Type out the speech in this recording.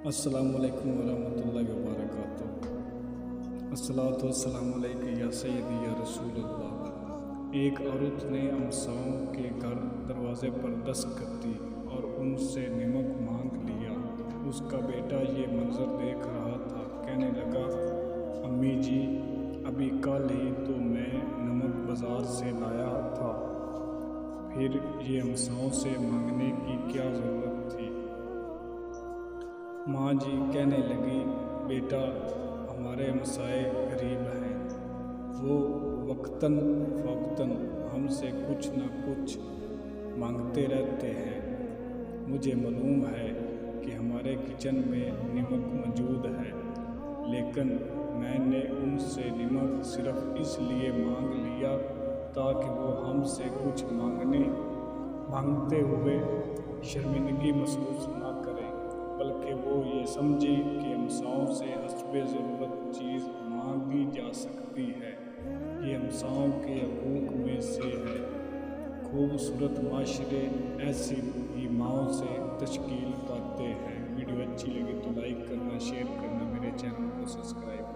अस्सलामु अलैकुम वरहमतुल्लाहि वबरकातुहू। अस्सलातु वस्सलामु अलैका या सय्यदी या रसूलल्लाह। एक औरत ने अमसाओं के घर दरवाज़े पर दस्तक दी और उनसे नमक मांग लिया। उसका बेटा ये मंजर देख रहा था। कहने लगा, अम्मी जी, अभी कल ही तो मैं नमक बाज़ार से लाया था, फिर ये अमसाओं से मांगने की क्या ज़रूरत थी। माँ जी कहने लगी, बेटा, हमारे मसाए गरीब हैं, वो वक्तन फ़वक्तन हमसे कुछ न कुछ मांगते रहते हैं। मुझे मालूम है कि हमारे किचन में नमक मौजूद है, लेकिन मैंने उनसे नमक सिर्फ़ इसलिए मांग लिया ताकि वो हमसे कुछ मांगते हुए शर्मिंदगी महसूस न करें, बल्कि वो ये समझे कि अमसाओं से हस्बे ज़रूरत चीज़ मांगी जा सकती है। ये अमसाओं के हकूक़ में से है। खूबसूरत माशरे ऐसी ही माओं से तश्कील पाते हैं। वीडियो अच्छी लगी तो लाइक करना, शेयर करना, मेरे चैनल को सब्सक्राइब